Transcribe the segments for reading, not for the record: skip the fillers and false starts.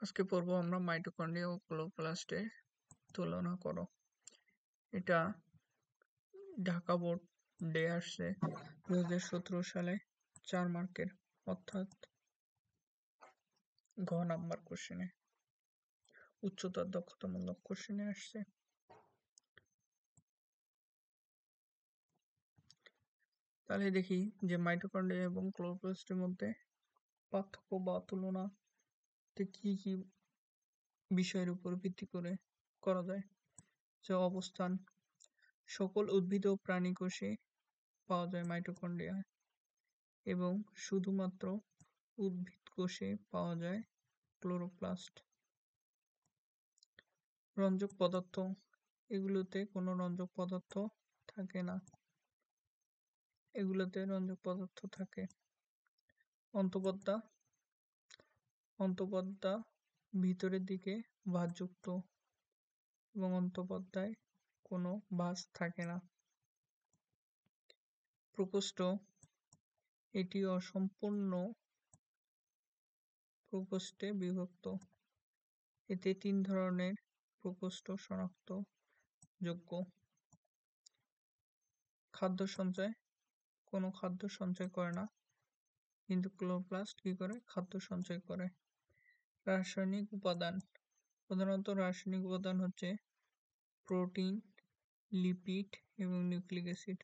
আজকে পড়বো আমরা মাইটোকন্ড্রিয়া ও ক্লোরোপ্লাস্টের তুলনা করো। এটা ঢাকা বোর্ড ডে আসছে 2017 সালে 4 মার্কের, অর্থাৎ ঘ নাম্বার কোশ্চেনে, উচ্চতর দক্ষতামূলক কোশ্চেনে আসছে। তাহলে দেখি যে মাইটোকন্ড্রিয়া এবং ক্লোরোপ্লাস্টের মধ্যে পার্থক্য বা তুলনাতে কি কি বিষয়ের উপর ভিত্তি করে করা যায়। যে অবস্থান, সকল উদ্ভিদ ও প্রাণী কোষে পাওয়া যায় মাইটোকন্ড্রিয়া এবং শুধুমাত্র উদ্ভিদ কোষে পাওয়া যায় ক্লোরোপ্লাস্ট। রঞ্জক পদার্থ, এগুলোতে কোনো রঞ্জক পদার্থ থাকে না, এগুলোতে রঞ্জক পদার্থ থাকে। অন্তঃপদ্মা, অন্তঃপদ্মা ভিতরের দিকে ভাঁজযুক্ত এবং অন্তঃপদ্মায় কোনো ভাঁজ থাকে না। প্রকোষ্ঠ, এটি অসম্পূর্ণ প্রকোষ্ঠে বিভক্ত। এতে 3 ধরনের প্রকোষ্ঠ শনাক্তযোগ্য। খাদ্য সঞ্চয়, কোনো খাদ্য সঞ্চয় করে না, কিন্তু ক্লোরোপ্লাস্ট কি করে? খাদ্য সঞ্চয় করে। রাসায়নিক উপাদান, প্রধানত রাসায়নিক উপাদান হচ্ছে প্রোটিন, লিপিড এবং নিউক্লিক অ্যাসিড।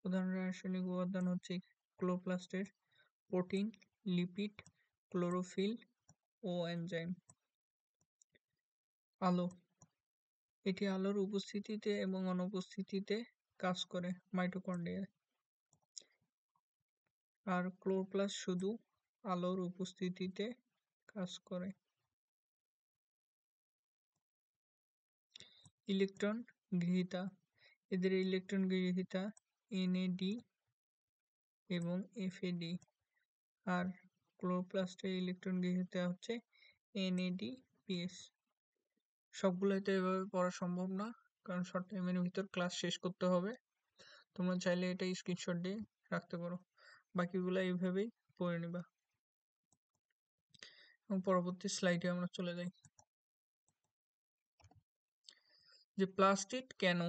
প্রধান রাসায়নিক উপাদান হচ্ছে ক্লোরোপ্লাস্টের প্রোটিন, লিপিড, ক্লোরোফিল ও এনজাইম। আলো, এটি আলোর উপস্থিতিতে এবং অনুপস্থিতিতে কাজ করে মাইটোকন্ড্রিয়ায়। আর ক্লোরোপ্লাস্ট শুধু আলোর উপস্থিতিতে কাজ করে। ইলেকট্রন গ্রহীতা, এদের ইলেকট্রন গ্রহীতা NAD এবং FAD, আর ক্লোরোপ্লাস্টের ইলেকট্রন গ্রহীতা হচ্ছে NADPS। সবগুলোতে এভাবে পড়া সম্ভব না, কারণ শর্ট টাইমের ভিতর ক্লাস শেষ করতে হবে। তোমরা চাইলে এটা স্ক্রিনশট দিয়ে রাখতে পারো, বাকিগুলো এইভাবেই পড়ে নিবা। এবং পরবর্তী স্লাইডে আমরা চলে যাই। যে প্লাস্টিড কেন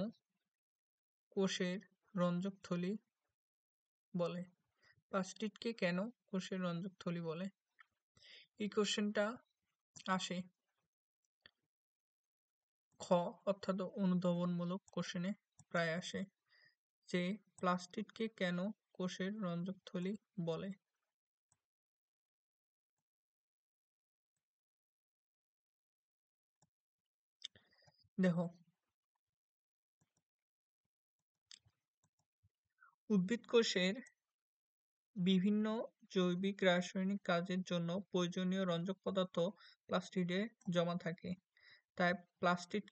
কোষের রঞ্জক থলি বলে? প্লাস্টিডকে কেন কোষের রঞ্জক থলি বলে? এই কোশ্চেনটা আসে খ অর্থাৎ অনুধাবনমূলক কোশ্চেনে প্রায় আসে, যে প্লাস্টিডকে কেন কোষের রঞ্জক থলি বলে। দেখো, উদ্ভিদ কোষের বিভিন্ন জৈবিক রাসায়নিক কাজের জন্য প্রয়োজনীয় রঞ্জক পদার্থ প্লাস্টিডে জমা থাকে। তাই প্লাস্টিড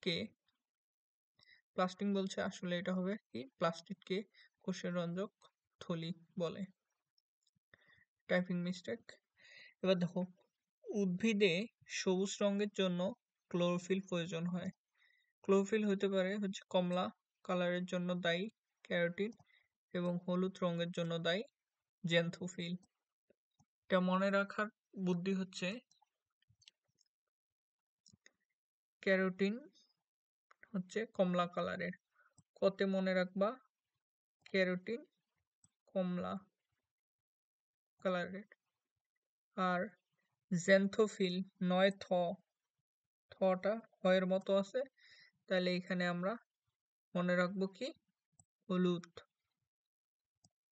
বলছে, আসলে এটা হবে কি, প্লাস্টিডকে কোষের রঞ্জক থলি বলে। Typing mistake. এবার দেখো, উদ্ভিদে সবুজ রঙের জন্য ক্লোরোফিল প্রয়োজন হয়। ক্লোরোফিল হতে পারে হচ্ছে কমলা কালারের জন্য দায়ী ক্যারোটিন, এবং হলুদ রঙের জন্য দায়ী জ্যান্থোফিল। এটা মনে রাখার বুদ্ধি হচ্ছে, ক্যারোটিন হচ্ছে কমলা কালারের, কতে মনে রাখবা, ক্যারোটিন কমলা কালারের। আর জ্যান্থোফিল 9 থটা হয়ের মতো আছে, তাহলে এখানে আমরা মনে রাখবো কি, হলুদ।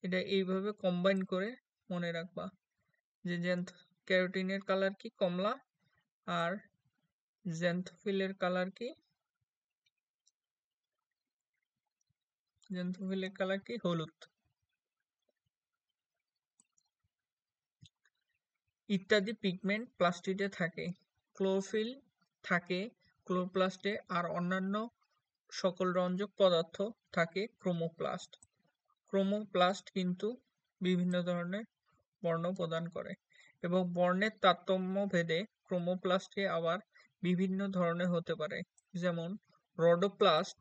এটা এইভাবে কম্বাইন করে মনে রাখবা যে ক্যারোটিনের কালার কি, কমলা, আর জ্যান্থোফিলের কালার কি, হলুদ। ইত্যাদি পিগমেন্ট প্লাস্টিডে থাকে। ক্লোরোফিল থাকে ক্লোরোপ্লাস্টে, আর অন্যান্য সকল রঞ্জক পদার্থ থাকে ক্রোমোপ্লাস্ট। ক্রোমোপ্লাস্ট কিন্তু বিভিন্ন ধরনের বর্ণ প্রদান করে, এবং বর্ণের তারতম্য ভেদে ক্রোমোপ্লাস্টে আবার বিভিন্ন ধরনের হতে পারে, যেমন রডোপ্লাস্ট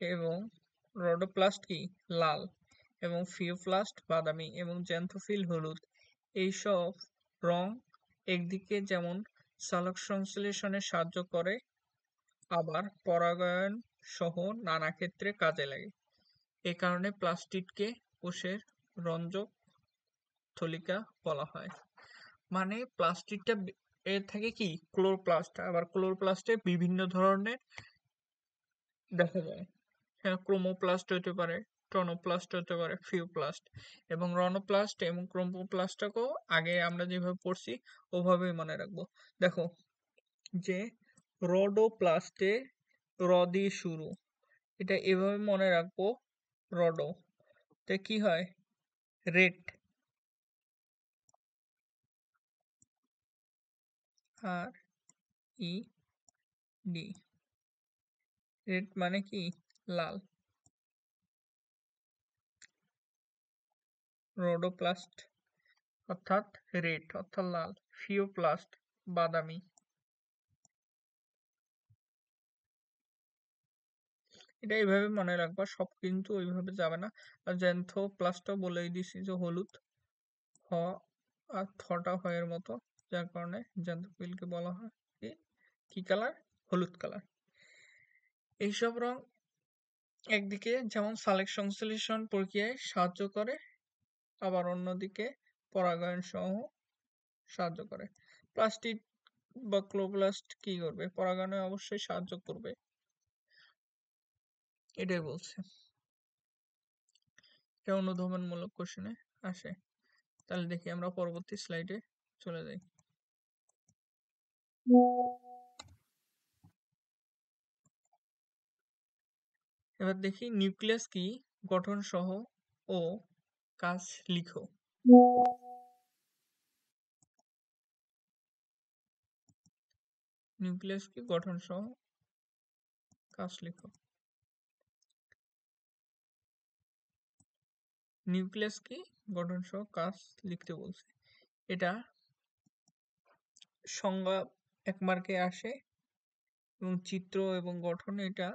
এবং রডোপ্লাস্ট কি লাল, এবং ফিওপ্লাস্ট বাদামি, এবং জ্যান্থোফিল হলুদ। এইসব রং একদিকে যেমন সালোক সংশ্লেষণে সাহায্য করে, আবার পরাগায়ন সহ নানা ক্ষেত্রে কাজে লাগে। এ কারণে প্লাস্টিডকে কোষের রঞ্জক থলিকা বলা হয়। মানে প্লাস্টিডটা এর থাকে কি ক্লোরোপ্লাস্ট, আবার ক্লোরোপ্লাস্টে বিভিন্ন ধরনের দেখা যায়। হ্যাঁ, ক্রোমোপ্লাস্ট হতে পারে, টনোপ্লাস্ট হতে পারে, ফিওপ্লাস্ট এবং রনোপ্লাস্ট এবং ক্রোমোপ্লাস্টটাকেও আগে আমরা যেভাবে পড়ছি ওভাবেই মনে রাখবো। দেখো যে রোডোপ্লাস্টে র দিয়ে শুরু, এটা এভাবে মনে রাখবো, রডো তে কি হয়, রেড, আর ই ডি, রেড মানে কি লাল, রোডোপ্লাস্ট অর্থাৎ রেড অর্থাৎ লাল, ফিওপ্লাস্ট বাদামি। এটা এইভাবে মনে রাখবা, সব কিন্তু ওইভাবে যাবে না। আর জ্যান্থোপ্লাস্টও বলেই দিছি যে হলুদ, হ আর থটা হয়ের মতো, যার কারণে জ্যান্থোফিলকে বলা হয় কি কি কালার, হলুদ কালার। এইসব রং একদিকে যেমন সালেক সংশ্লেষণ প্রক্রিয়ায় সাহায্য করে, আবার অন্যদিকে পরাগায়ন সহ সাহায্য করে। প্লাস্টিক বা ক্লোরোপ্লাস্ট কি করবে, পরাগায়নে অবশ্যই সাহায্য করবে, এটাই বলছে। এটা অনুধাবনমূলক কোশ্চেনে আসে। তাহলে দেখি আমরা পরবর্তী স্লাইডে চলে যাই। এবার দেখি নিউক্লিয়াস কি, গঠন সহ ও কাজ লিখো। নিউক্লিয়াস কি, গঠন সহ কাজ লিখো। নিউক্লিয়াস কি, গঠন সহ কাজ লিখতে বলছে। এটা সংজ্ঞা এক মার্কে আসে এবং চিত্র এবং গঠন এটা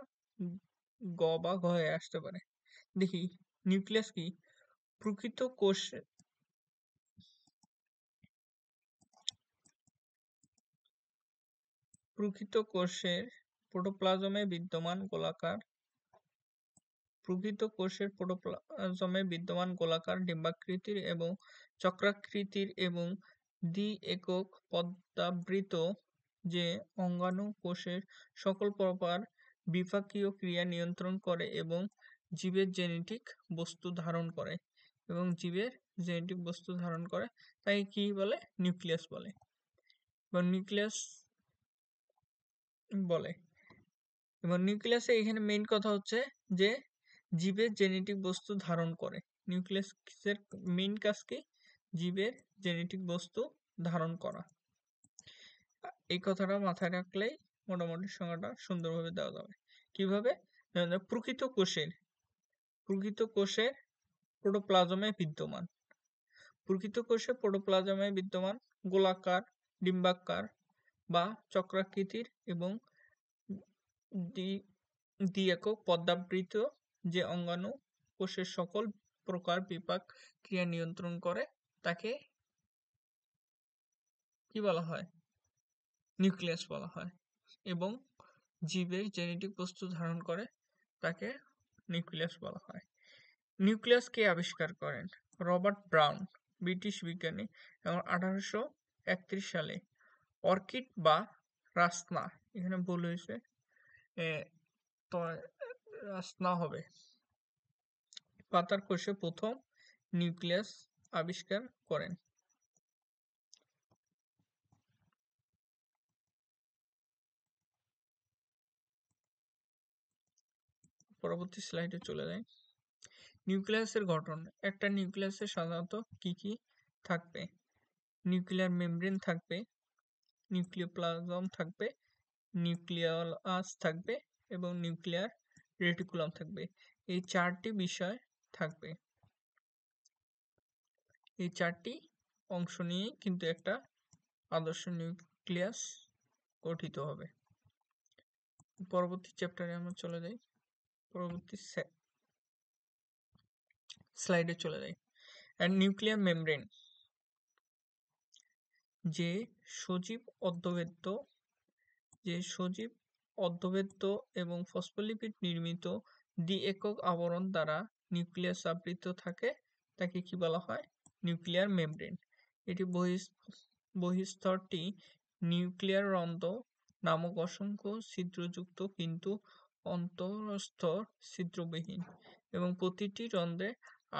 গ বা ঘ হয়ে আসতে পারে। দেখি নিউক্লিয়াস কি, প্রকৃত কোষ, প্রকৃত কোষের প্রোটোপ্লাজমে বিদ্যমান গোলাকার, প্রকৃত কোষের প্রোটোপ্লাজমে বিদ্যমান গোলাকার ডিম্বাকৃতির এবং চক্রাকৃতির এবং দ্বি-একক পদাবৃত যে অঙ্গাণু কোষের সকল প্রকার বিপাকীয় ক্রিয়া নিয়ন্ত্রণ করে এবং জীবের জেনেটিক বস্তু ধারণ করে, এবং জীবের জেনেটিক বস্তু ধারণ করে, তাই কি বলে, নিউক্লিয়াস বলে বা নিউক্লিয়াস বলে। এবং নিউক্লিয়াসে এখানে মেইন কথা হচ্ছে যে জীবের জেনেটিক বস্তু ধারণ করে। নিউক্লিয়াসের মেইন কাজ কি, জীবের জেনেটিক বস্তু ধারণ করা। এই কথাটা মাথায় রাখলেই মোটামুটি সংজ্ঞাটা সুন্দরভাবে দেওয়া যাবে। কিভাবে, প্রকৃত কোষের, প্রকৃত কোষের প্রোটোপ্লাজমে বিদ্যমান, প্রকৃত কোষে প্রোটোপ্লাজমে বিদ্যমান গোলাকার, ডিম্বাকার বা চক্রাকৃতির এবং দ্বি-একক পদাবৃত যে অঙ্গাণু কোষের সকল প্রকার বিপাক ক্রিয়া নিয়ন্ত্রণ করে, তাকে কি বলা হয়, নিউক্লিয়াস বলা হয়। এবং জীবের জেনেটিক বস্তু ধারণ করে, তাকে নিউক্লিয়াস বলা হয়। নিউক্লিয়াস কে আবিষ্কার করেন, রবার্ট ব্রাউন, ব্রিটিশ বিজ্ঞানী, এবং 1831 সালে। অর্কিড বা রাসনা, এখানে ভুল হয়েছে, তো রাসনা হবে, পাতার কোষে প্রথম নিউক্লিয়াস আবিষ্কার করেন। পরবর্তী স্লাইডে চলে যাই। নিউক্লিয়াসের গঠন, একটা নিউক্লিয়াসে সাধারণত কি কি থাকবে, নিউক্লিয়ার মেমব্রেন থাকবে, নিউক্লিওপ্লাজম থাকবে, নিউক্লিয়াস থাকবে এবং নিউক্লিয়ার রেটিকুলাম থাকবে। এই চারটি বিষয় থাকবে। এই চারটি অংশ নিয়ে কিন্তু একটা আদর্শ নিউক্লিয়াস গঠিত হবে। পরবর্তী চ্যাপ্টারে আমরা চলে যাই, পরবর্তী স্লাইডে চলে যাই। And nuclear membrane, যে সজীব অর্ধবেদ্য এবং ফসফোলিপিড নির্মিত দ্বি-একক আবরণ দ্বারা নিউক্লিয়াস আবৃত থাকে তাকে কি বলা হয়? Nuclear membrane. এটি বহিঃস্তরটি নিউক্লিয়ার রন্ধ্র নামক অসংখ্য ছিদ্রযুক্ত কিন্তু অন্তঃস্তর ছিদ্রবিহীন এবং প্রতিটি রন্ধ্রে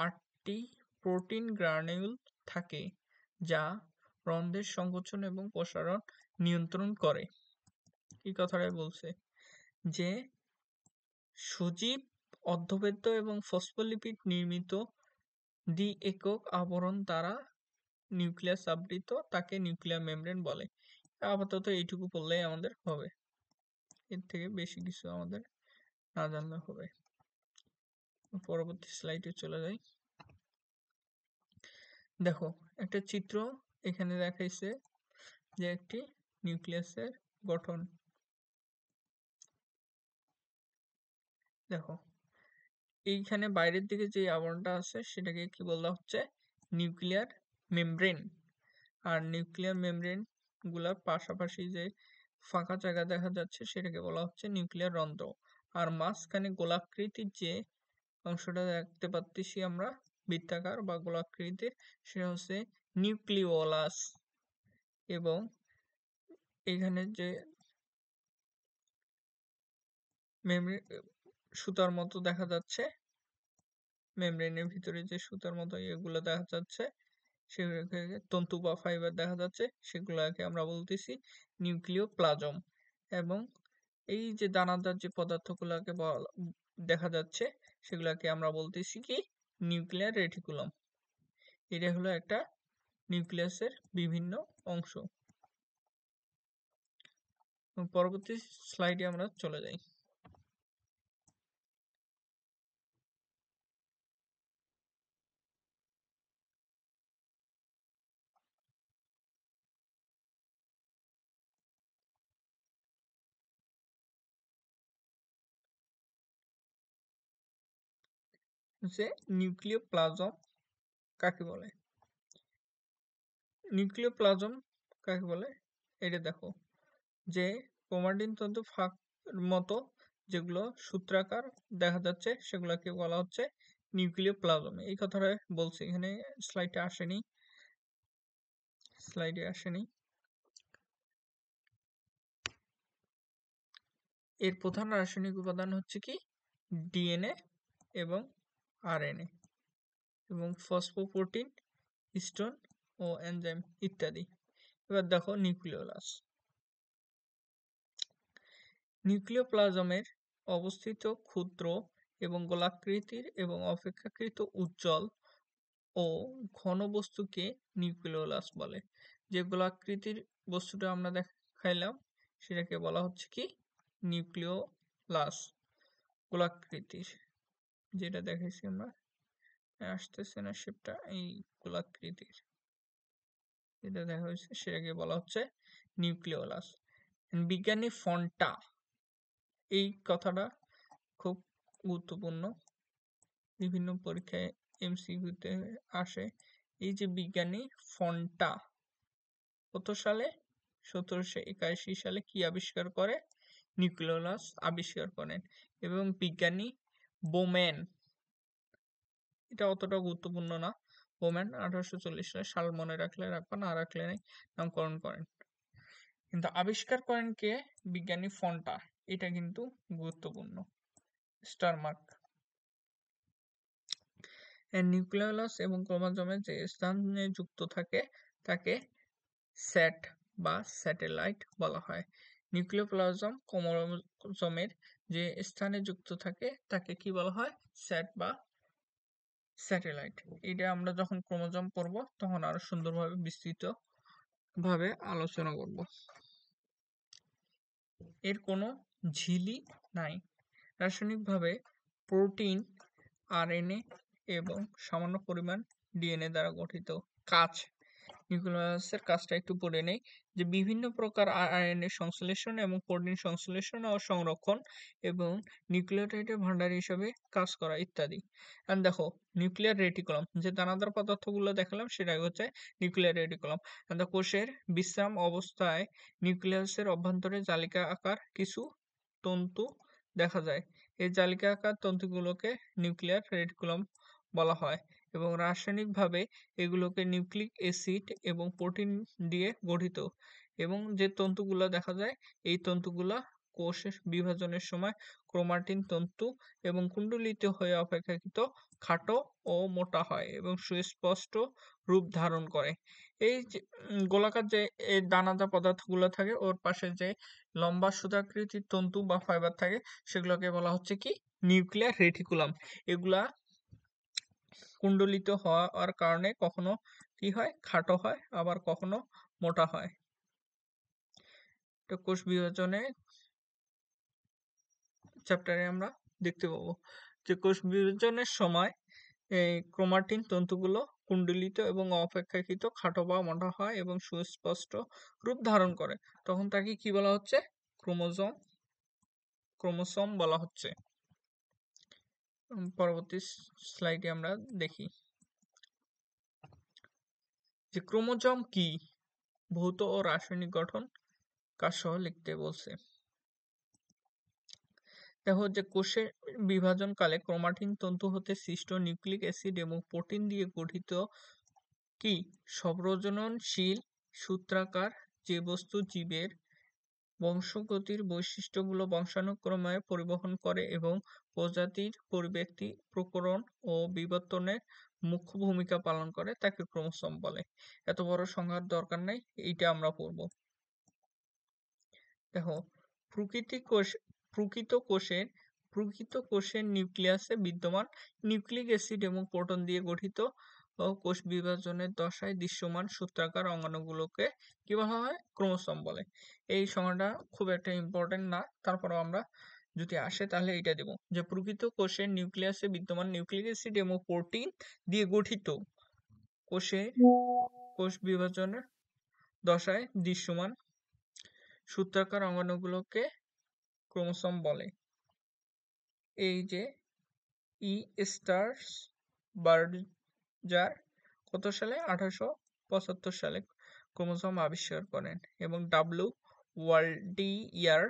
8টি প্রোটিন গ্রানিউল থাকে যা রন্ধ্রের সংকোচন এবং প্রসারণ নিয়ন্ত্রণ করে। এই কথাটাই বলছে যে সজীব অর্ধবেদ্য এবং ফসফোলিপিড নির্মিত দ্বি-একক আবরণ দ্বারা নিউক্লিয়াস আবৃত তাকে নিউক্লিয়ার মেমব্রেন বলে। আপাতত এইটুকু বললেই আমাদের হবে, এর থেকে বেশি কিছু আমাদের না জানলে হবে। পরবর্তী স্লাইডে চলে যাই। দেখো একটা চিত্র এখানে দেখাইছে যে একটি নিউক্লিয়াসের গঠন। দেখো এইখানে বাইরের দিকে যে আবরণটা আছে সেটাকে কি বলা হচ্ছে? Nuclear membrane. আর নিউক্লিয়ার মেমব্রেন গুলার পাশাপাশি যে ফাঁকা জায়গা দেখা যাচ্ছে সেটাকে বলা হচ্ছে নিউক্লিয়ার রন্ধ্র। আর মাঝখানে গোলাকৃতির যে অংশটা দেখতে পাচ্ছি আমরা বৃত্তাকার বা গোলাকৃতির, সেটা হচ্ছে নিউক্লিওলাস। এবং এখানে যে মেমব্রেন সুতার মতো দেখা যাচ্ছে, মেমব্রেনের ভিতরে যে সুতার মতো এগুলো দেখা যাচ্ছে, সেগুলোকে তন্তু বা ফাইবার দেখা যাচ্ছে, সেগুলোকে আমরা বলতেছি নিউক্লিওপ্লাজম। এবং এই যে দানাদার যে পদার্থগুলোকে দেখা যাচ্ছে সেগুলোকে আমরা বলতেছি কি? Nuclear reticulum. এটা হলো একটা নিউক্লিয়াসের বিভিন্ন অংশ। পরবর্তী স্লাইডে আমরা চলে যাই। যে নিউক্লিওপ্লাজম কাকে বলে? নিউক্লিওপ্লাজম কাকে বলে এটা দেখো, যে ক্রোমাটিন তন্তু ফাঁক মতো যেগুলো সূত্রাকার দেখা যাচ্ছে সেগুলোকে বলা হচ্ছে নিউক্লিওপ্লাজম। এই কথাটা বলছে, এখানে স্লাইডে আসেনি। এর প্রধান রাসায়নিক উপাদান হচ্ছে কি? ডিএনএ এবং আরএনএ এবং ফসফোপ্রোটিন, হিস্টোন ও এনজাইম ইত্যাদি। এবার দেখো নিউক্লিওলাস। নিউক্লিওপ্লাজমের অবস্থিত ক্ষুদ্র এবং গোলাকৃতির এবং অপেক্ষাকৃত উজ্জ্বল ও ঘন বস্তুকে নিউক্লিওলাস বলে। যে গোলাকৃতির বস্তুটা আমরা দেখাইলাম সেটাকে বলা হচ্ছে কি? নিউক্লিওলাস। গোলাকৃতির যেটা দেখাইছি আমরা, আসতেছে না শেপটা, এই গোলাকৃতির যেটা দেখা হয়েছে সেটাকে বলা হচ্ছে নিউক্লিওলাস। বিজ্ঞানী ফন্টা, এই কথাটা খুব গুরুত্বপূর্ণ, বিভিন্ন পরীক্ষায় এমসিকিউতে আসে। এই যে বিজ্ঞানী ফন্টা কত সালে? 1781 সালে কি আবিষ্কার করে? নিউক্লিওলাস আবিষ্কার করেন। এবং বিজ্ঞানী বোম্যান, এটা অতটা গুরুত্বপূর্ণ না, বোম্যান 1840 সাল মনে রাখলে রাখবা, না রাখলে নাই, নামকরণ করেন। কিন্তু আবিষ্কার করেন কে? বিজ্ঞানী ফন্টা। এটা কিন্তু গুরুত্বপূর্ণ, স্টার মার্ক। নিউক্লিওলাস এবং ক্রোমোজোমের যে স্থানে যুক্ত থাকে তাকে স্যাট বা স্যাটেলাইট বলা হয়। নিউক্লিওপ্লাজম ক্রোমোজোমের যে স্থানে যুক্ত থাকে তাকে কি বলা হয়? স্যাট বা স্যাটেলাইট। এটা আমরা যখন ক্রোমোজোম পড়ব তখন আরো সুন্দরভাবে বিস্তৃত ভাবে আলোচনা করব। এর কোনো ঝিলি নাই। রাসায়নিকভাবে প্রোটিন, আরএনএ এবং সামান্য পরিমাণ ডিএনএ দ্বারা গঠিত। কাজ, নিউক্লিয়াসের কাজটা একটু পড়ে নেই, যে বিভিন্ন প্রকার আরএনএ সংশ্লেষণ এবং প্রোটিন সংশ্লেষণ ও সংরক্ষণ এবং নিউক্লিওটাইডের ভান্ডার হিসেবে কাজ করা ইত্যাদি। এন্ড দেখো, নিউক্লিয়ার রেটিকুলাম, যে দানাদার পদার্থগুলো দেখালাম সেটাই হচ্ছে নিউক্লিয়ার রেটিকুলাম। এন্ড কোষের বিশ্রাম অবস্থায় নিউক্লিয়াসের অভ্যন্তরে জালিকা আকার কিছু তন্তু দেখা যায়। এই জালিকা আকার তন্তুগুলোকে নিউক্লিয়ার রেটিকুলাম বলা হয় এবং রাসায়নিকভাবে এগুলোকে নিউক্লিক অ্যাসিড এবং প্রোটিন দিয়ে গঠিত। এবং যে তন্তুগুলো দেখা যায়, এই তন্তুগুলা কোষের বিভাজনের সময় ক্রোমাটিন তন্তু এবং কুণ্ডলিত হয়ে অপেক্ষাকৃত খাটো ও মোটা হয় এবং সুস্পষ্ট রূপ ধারণ করে। এই যে গোলাকার যে এই দানাদার পদার্থগুলো থাকে, ওর পাশে যে লম্বা সুতাকৃতির তন্তু বা ফাইবার থাকে, সেগুলোকে বলা হচ্ছে কি নিউক্লিয়ার রেটিকুলাম। এগুলা কুণ্ডলিত হওয়ার কারণে কখনো কি হয়, খাটো হয়, আবার কখনো মোটা হয়। তো কোষ বিভাজনে চ্যাপ্টারে আমরা দেখতে পাবো যে কোষ বিভাজনের সময় এই ক্রোমাটিন তন্তুগুলো কুণ্ডলিত এবং অপেক্ষাকৃত খাটো বা মোটা হয় এবং সুস্পষ্ট রূপ ধারণ করে। তখন তাকে কি বলা হচ্ছে? ক্রোমোসোম বলা হচ্ছে। পরবর্তী স্লাইডে আমরা দেখি যে ক্রোমোজোম কি, ভৌত ও রাসায়নিক গঠন কাজ সহ লিখতে বলছে। দেখো, যে কোষের বিভাজনকালে ক্রোমাটিন তন্তু হতে সৃষ্ট নিউক্লিক অ্যাসিড এবং প্রোটিন দিয়ে গঠিত কি স্বপ্রজননশীল সূত্রাকার যে বস্তু জীবের বংশগতির বৈশিষ্ট্যগুলো বংশানুক্রমে পরিবহন করে এবং প্রজাতির পরিব্যক্তি, প্রকরণ ও বিবর্তনের মুখ্য ভূমিকা পালন করে, তাকে ক্রোমোসোম বলে। এত বড় সংজ্ঞার দরকার নাই, এইটা আমরা পড়ব। দেখো, প্রকৃত কোষের নিউক্লিয়াসে বিদ্যমান নিউক্লিক অ্যাসিড এবং প্রোটন দিয়ে গঠিত ও কোষ বিভাজনের দশায় দৃশ্যমান সূত্রাকার অঙ্গাণুগুলোকে কি বলা হয়? ক্রোমোসোম বলে। এই সংজ্ঞাটা খুব একটা ইম্পর্টেন্ট না, তারপরেও আমরা যদি আসে তাহলে এটা দেব, যে প্রকৃত কোষের নিউক্লিয়াসে বিদ্যমান নিউক্লিক অ্যাসিড এবং প্রোটিন দিয়ে গঠিত কোষ বিভাজনের দশায় দৃশ্যমান সূত্রাকার অঙ্গাণুগুলোকে ক্রোমোসোম বলে। এই যে বার্জার কত সালে? 1875 সালে ক্রোমোসোম আবিষ্কার করেন এবং ওয়াল্ডিয়ার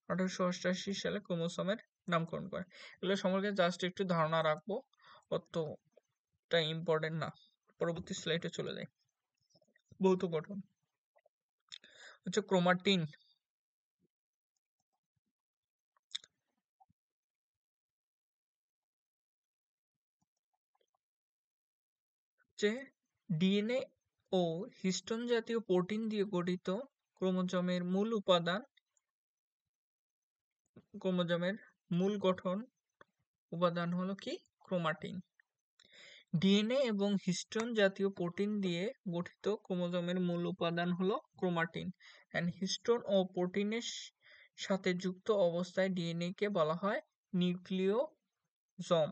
1888 সালে ক্রোমোসোমের নামকরণ করেন। এগুলো সম্পর্কে জাস্ট একটু ধারণা রাখবো, অতটা ইম্পর্টেন্ট না। পরবর্তী স্লাইডে চলে যাই। ভৌত গঠন হচ্ছে ক্রোমাটিন। যে ডিএনএ ও হিস্টোন জাতীয় প্রোটিন দিয়ে গঠিত ক্রোমোজোমের মূল গঠন উপাদান হলো কি? ক্রোমাটিন। ডিএনএ এবং হিস্টোন জাতীয় প্রোটিন দিয়ে গঠিত ক্রোমোজোমের মূল উপাদান হলো ক্রোমাটিন। হিস্টোন ও প্রোটিনের সাথে যুক্ত অবস্থায় ডিএনএ কে বলা হয় নিউক্লিওজোম।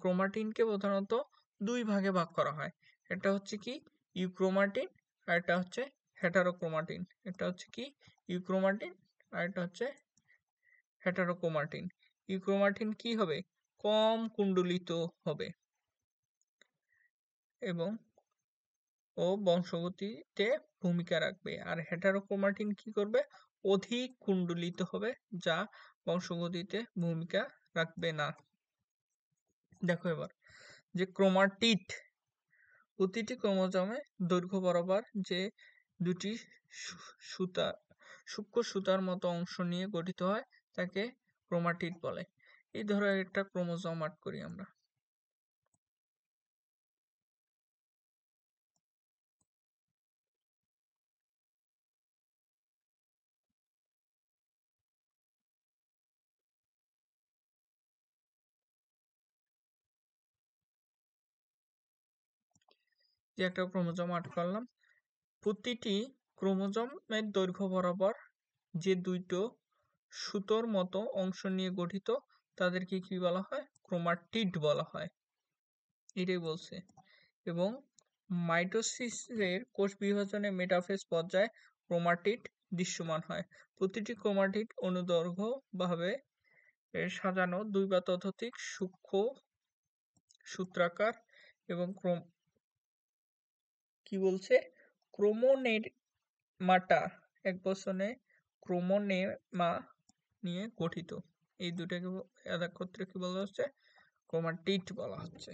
ক্রোমাটিনকে প্রধানত দুই ভাগে ভাগ করা হয়। এটা হচ্ছে কি ইউক্রোমাটিন, আর এটা হচ্ছে হেটারোক্রোমাটিন। এটা হচ্ছে কি ইউক্রোমাটিন, আর এটা হচ্ছে হেটারোক্রোমাটিন। ইউক্রোমাটিন কি হবে? কম কুণ্ডলিত হবে এবং বংশগতিতে ভূমিকা রাখবে। আর হেটারোক্রোমাটিন কি করবে? অধিক কুণ্ডলিত হবে, যা বংশগতিতে ভূমিকা রাখবে না। দেখো এবার যে ক্রোমাটিড, প্রতিটি ক্রোমোজোমে দৈর্ঘ্য বরাবর যে দুটি সূক্ষ্ম সুতার মতো অংশ নিয়ে গঠিত হয়, তাকে ক্রোমাটিড বলে। এই ধরো একটা ক্রোমোজোম আর্ট করি আমরা। যে একটা ক্রোমোজোম আর্ট করলাম, প্রতিটি ক্রোমোজোমের দৈর্ঘ্য বরাবর যে দুইটো সুতোর মতো অংশ নিয়ে গঠিত, তাদেরকে কি বলা হয়? ক্রোমাটিড বলা হয়। এটাই বলছে। এবং মাইটোসিসের কোষ বিভাজনে মেটাফেজ পর্যায়ে ক্রোমাটিড দৃশ্যমান হয়। প্রতিটি ক্রোমাটিড অনুদৈর্ঘ্য ভাবে সাজানো 2 বা ততোধিক সূক্ষ্ম সূত্রাকার এবং কি বলছে ক্রোমোনেমাটা এক বচনে ক্রোমোনেমা নিয়ে গঠিত। এই দুটাকে একত্রে কি বলা হচ্ছে? ক্রোমাটিড বলা হচ্ছে।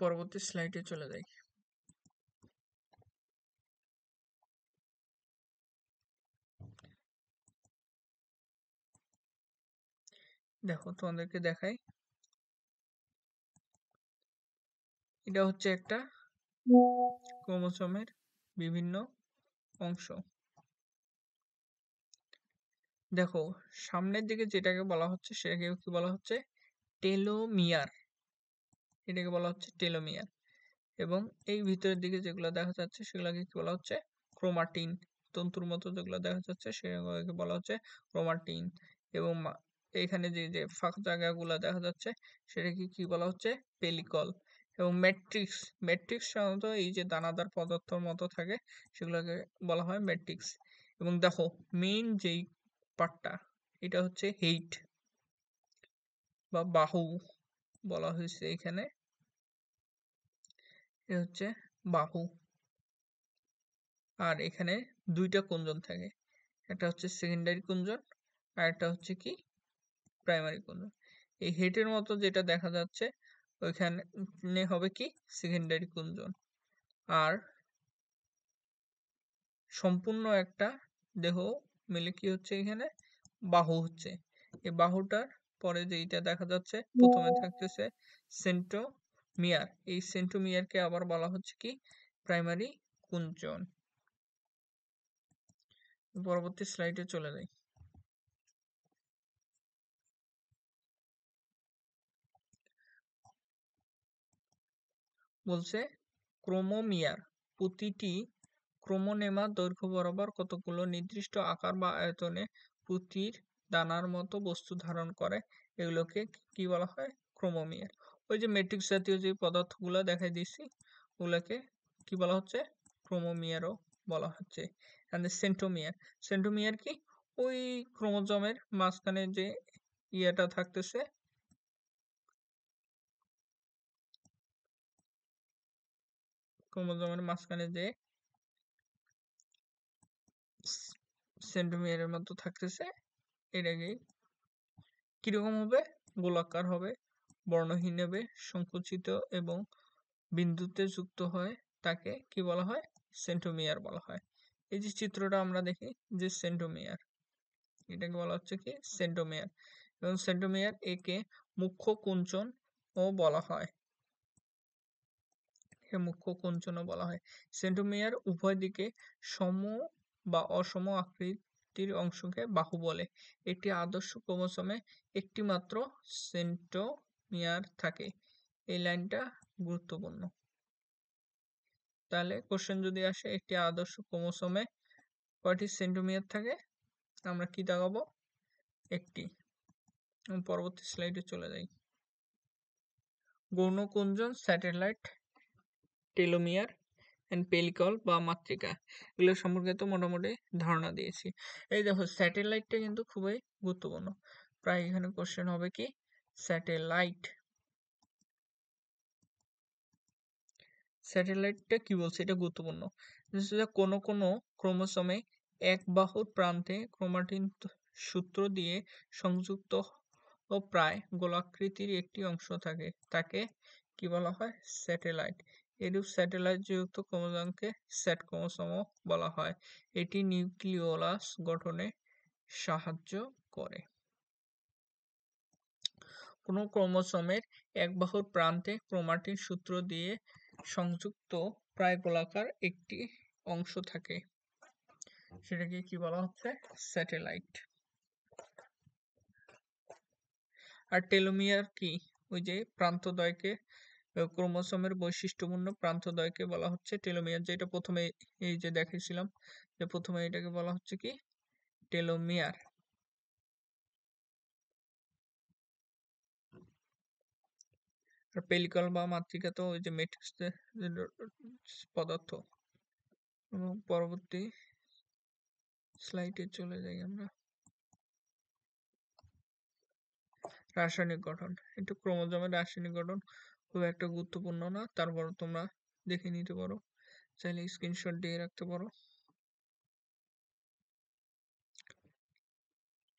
পরবর্তী স্লাইডে চলে যাই। দেখো তোমাদেরকে দেখাই, এটা হচ্ছে একটা ক্রোমোসোমের বিভিন্ন অংশ। দেখো সামনের দিকে যেটাকে বলা হচ্ছে সেটাকে কি বলা হচ্ছে? টেলোমিয়ার। এটাকে বলা হচ্ছে টেলোমিয়ার। এবং এই ভিতরের দিকে যেগুলো দেখা যাচ্ছে সেগুলোকে কি বলা হচ্ছে? ক্রোমাটিন। তন্তুর মতো যেগুলো দেখা যাচ্ছে সেগুলোকে বলা হচ্ছে ক্রোমাটিন। এবং এখানে যে যে ফাঁকা জায়গাগুলো দেখা যাচ্ছে সেটাকে কি বলা হচ্ছে? পেলিকল। এবং ম্যাট্রিক্স, ম্যাট্রিক্স সাধারণত এই যে দানাদার পদার্থের মতো থাকে সেগুলোকে বলা হয় ম্যাট্রিক্স। এবং দেখো মেইন যেই পার্টটা এটা হচ্ছে হেইট বা বাহু বলা হয়েছে এখানে। এটা হচ্ছে বাহু। আর এখানে দুইটা কুঞ্চন থাকে, একটা হচ্ছে সেকেন্ডারি কুঞ্চন আর একটা হচ্ছে কি প্রাইমারি কুঞ্চন। এই হেডের মতো যেটা দেখা যাচ্ছে ওইখানে হবে কি সেকেন্ডারি কুঞ্চন। আর সম্পূর্ণ একটা দেহ মিলে কি হচ্ছে এখানে বাহু হচ্ছে। এই বাহুটার পরে যেইটা দেখা যাচ্ছে প্রথমে থাকতেছে সেন্ট্রোমিয়ার। এই সেন্ট্রোমিয়ারকে আবার বলা হচ্ছে কি প্রাইমারি কুঞ্চন। পরবর্তী স্লাইডে চলে যাই। বলছে ক্রোমোমিয়ার প্রতিটি ক্রোমোনেমা দৈর্ঘ্য বরাবর কতগুলো নির্দিষ্ট আকার বা আয়তনে পুঁতির দানার মতো বস্তু ধারণ করে, এগুলোকে কি বলা হয়? ক্রোমোমিয়ার। ওই যে ম্যাট্রিক্স জাতীয় যে পদার্থগুলো দেখাই দিচ্ছি ওগুলোকে কি বলা হচ্ছে? ক্রোমোমিয়ারও বলা হচ্ছে। সেন্ট্রোমিয়ার, সেন্ট্রোমিয়ার কি ওই ক্রোমোজোমের মাঝখানে যে ইয়েটা থাকতেছে, ক্রোমোজোমের মাঝখানে যে সেন্ট্রোমিয়ারের মতো থাকতেছে এটাকে কিরকম হবে? গোলাকার হবে, বর্ণহীন হবে, সংকুচিত এবং বিন্দুতে যুক্ত হয়, তাকে কি বলা হয়? সেন্ট্রোমিয়ার বলা হয়। এই যে চিত্রটা আমরা দেখি যে সেন্ট্রোমিয়ার, এটাকে বলা হচ্ছে কি সেন্ট্রোমিয়ার। এবং সেন্ট্রোমিয়ার একে মুখ্য কুঞ্চন ও বলা হয়। মুখ্য কুঞ্চনও বলা হয়। সেন্ট্রোমিয়ার উভয় দিকে সম বা অসম আকৃতির অংশকে বাহু বলে। একটি আদর্শ ক্রোমোসোমে একটি মাত্র সেন্ট্রোমিয়ার থাকে। এই লাইনটা গুরুত্বপূর্ণ। তাহলে কোশ্চেন যদি আসে একটি আদর্শ ক্রোমোসোমে কয়টি সেন্ট্রোমিয়ার থাকে, আমরা কি দেখাবো? একটি। পরবর্তী স্লাইডে চলে যাই। গৌণ কুঞ্চন, স্যাটেলাইট, টেলোমিয়ার এন্ড পেলিকল বা মাতৃকা, এগুলো সম্পর্কে তো মোটামুটি ধারণা দিয়েছি। এই দেখো স্যাটেলাইটটা কিন্তু খুবই গুরুত্বপূর্ণ। প্রায় এখানে কোশ্চেন হবে কি স্যাটেলাইট। স্যাটেলাইটটা কি বলছে এটা গুরুত্বপূর্ণ। কোনো কোনো ক্রোমোসোমে এক বাহুর প্রান্তে ক্রোমাটিন সূত্র দিয়ে সংযুক্ত ও প্রায় গোলাকৃতির একটি অংশ থাকে, তাকে কি বলা হয়? স্যাটেলাইট। এরূপ স্যাটেলাইট যুক্ত ক্রোমোসোমকে স্যাট ক্রোমোসোমও বলা হয়। এটি নিউক্লিওলাস গঠনে সাহায্য করে। কোনো ক্রোমোসোমের এক বাহুর প্রান্তে ক্রোমাটিন সূত্র দিয়ে সংযুক্ত প্রায় গোলাকার একটি অংশ থাকে, সেটাকে কি বলা হচ্ছে? স্যাটেলাইট। আর টেলোমিয়ার কি? ওই যে প্রান্তদ্বয়কে, ক্রোমোসোমের বৈশিষ্ট্যপূর্ণ প্রান্তদ্বয়কে বলা হচ্ছে টেলোমিয়ার। যেটা প্রথমে এই যে দেখিয়েছিলাম যে প্রথমে এটাকে বলা হচ্ছে কি টেলোমিয়ার। আর পেলিকল বা মাতৃকা তো ওই যে ম্যাট্রিক্স পদার্থ। এবং পরবর্তী স্লাইডে চলে যাই আমরা। রাসায়নিক গঠন, একটু ক্রোমোজোমের রাসায়নিক গঠন খুব একটা গুরুত্বপূর্ণ না, তারপর তোমরা দেখে নিতে পারো, চাইলে স্ক্রিনশট দিয়ে রাখতে পারো।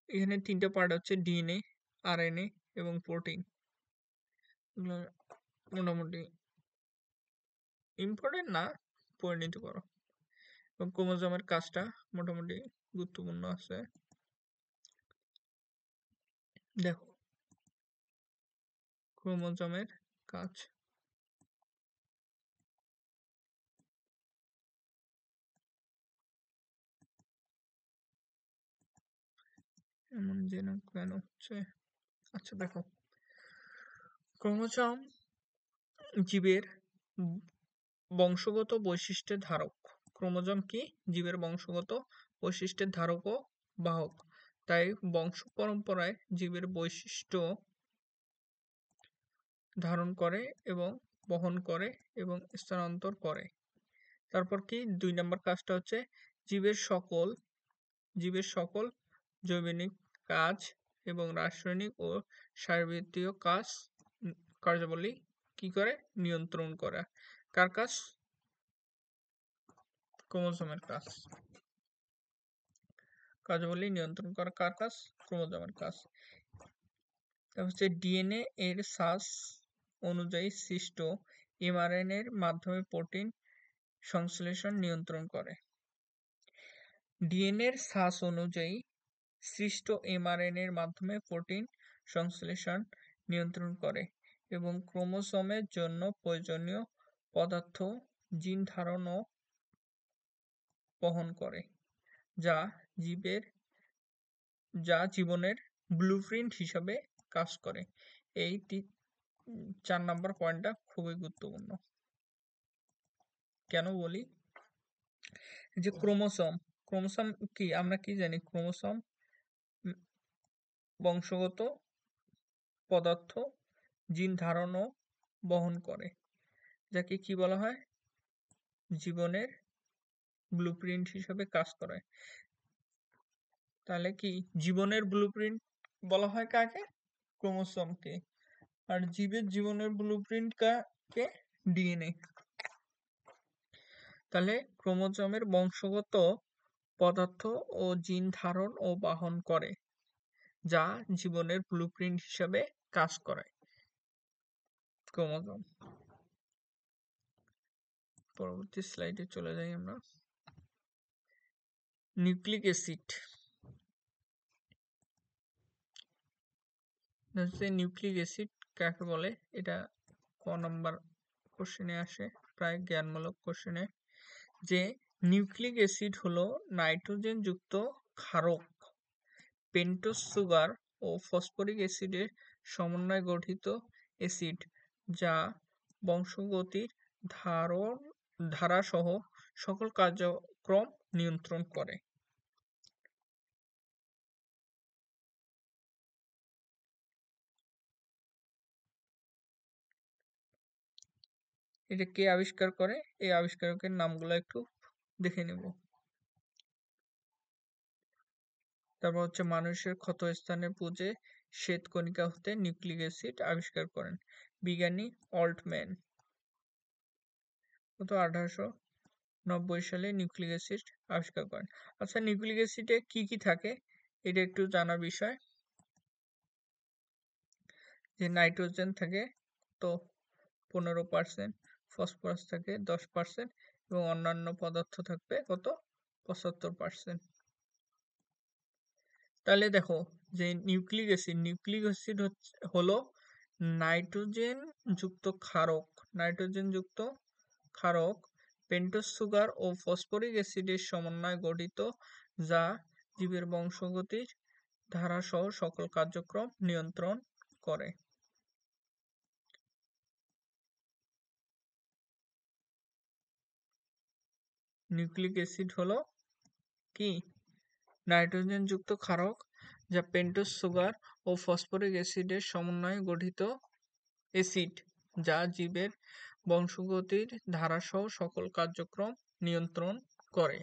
এখানে তিনটা পার্ট হচ্ছে ডিএনএ, আরএনএ এবং প্রোটিন। এগুলো মোটামুটি ইম্পর্টেন্ট না, পড়ে নিতে পারো। এবং ক্রোমোজোমের কাজটা মোটামুটি গুরুত্বপূর্ণ আছে। দেখো ক্রোমোজোমের কাজ, এমন যেন কেন হচ্ছে। আচ্ছা দেখো, ক্রোমোজোম জীবের বংশগত বৈশিষ্ট্যের ধারক। ক্রোমোজোম কি? জীবের বংশগত বৈশিষ্ট্যের ধারক ও বাহক। তাই বংশ পরম্পরায় জীবের বৈশিষ্ট্য ধারণ করে এবং বহন করে এবং স্থানান্তর করে। তারপর কি 2 নম্বর কাজটা হচ্ছে জীবের সকল জৈবিক কাজ এবং রাসায়নিক ও শারীরবৃত্তীয় কার্যাবলী কি করে? নিয়ন্ত্রণ করা। কার কাজ? ক্রোমোজোমের কাজ। কার্যাবলী নিয়ন্ত্রণ করা কার কাজ? ক্রোমোজোমের কাজ। তারপর হচ্ছে ডিএনএ এর শ্বাস অনুযায়ী সৃষ্ট এমআরএনএ এর মাধ্যমে প্রোটিন সংশ্লেষণ নিয়ন্ত্রণ করে। ডিএনএ এর শ্বাস অনুযায়ী সৃষ্ট এমআরএনএ এর মাধ্যমে প্রোটিন সংশ্লেষণ নিয়ন্ত্রণ করে এবং ক্রোমোসোমের জন্য প্রয়োজনীয় পদার্থ জিন ধারণ ও বহন করে, যা জীবনের ব্লুপ্রিন্ট হিসাবে কাজ করে। এই 4 নম্বর পয়েন্টটা খুবই গুরুত্বপূর্ণ। কেন বলি? যে ক্রোমোসোম কি? আমরা কি জানি? ক্রোমোসোম বংশগত পদার্থ জিন ধারণ ও বহন করে, যাকে কি বলা হয়? জীবনের ব্লুপ্রিন্ট হিসাবে কাজ করে। তাহলে কি জীবনের ব্লুপ্রিন্ট বলা হয় কাকে? ক্রোমোসোমকে। আর জীবনের ব্লুপ্রিন্ট কাকে? ডিএনএ। তাহলে ক্রোমোজোমের বংশগত পদার্থ ও জিন ধারণ ও বহন করে, যা জীবনের ব্লুপ্রিন্ট হিসাবে কাজ করে ক্রোমোজোম। পরবর্তী স্লাইডে চলে যাই আমরা। Nucleic acid. নিউক্লিক অ্যাসিড কাকে বলে? এটা ক নম্বর কোশ্চেনে আসে, প্রায় জ্ঞানমূলক কোশ্চেনে, যে নিউক্লিক অ্যাসিড হলো নাইট্রোজেন যুক্ত ক্ষারক, পেন্টোজ সুগার ও ফসফরিক অ্যাসিডের সমন্বয়ে গঠিত অ্যাসিড, যা বংশগতির ধারাসহ সকল কার্যক্রম নিয়ন্ত্রণ করে। এটা কে আবিষ্কার করে? এই আবিষ্কারকের নামগুলো একটু দেখে নেব। তারপর হচ্ছে মানুষের ক্ষতস্থানে পুঁজে শ্বেতকণিকা হতে নিউক্লিক অ্যাসিড আবিষ্কার করেন বিজ্ঞানী অল্টম্যান। কত? 1890 সালে নিউক্লিক অ্যাসিড আবিষ্কার করেন। আচ্ছা, নিউক্লিক অ্যাসিডে কি কি থাকে এটা একটু জানার বিষয়। যে নাইট্রোজেন থাকে তো 15%, ফসফরাস থাকে 10% এবং অন্যান্য পদার্থ থাকবে কত? 75%। তাহলে দেখো যে নিউক্লিক অ্যাসিড হলো নাইট্রোজেন যুক্ত ক্ষারক পেন্টোজ সুগার ও ফসফরিক অ্যাসিডের সমন্বয়ে গঠিত, যা জীবের বংশগতির ধারাসহ সকল কার্যক্রম নিয়ন্ত্রণ করে। নিউক্লিক অ্যাসিড হলো কি? নাইট্রোজেন যুক্ত ক্ষারক, যা পেন্টোজ সুগার ও ফসফরিক অ্যাসিডের সমন্বয়ে গঠিত অ্যাসিড, যা জীবের বংশগতির ধারাসহ সকল কার্যক্রম নিয়ন্ত্রণ করে।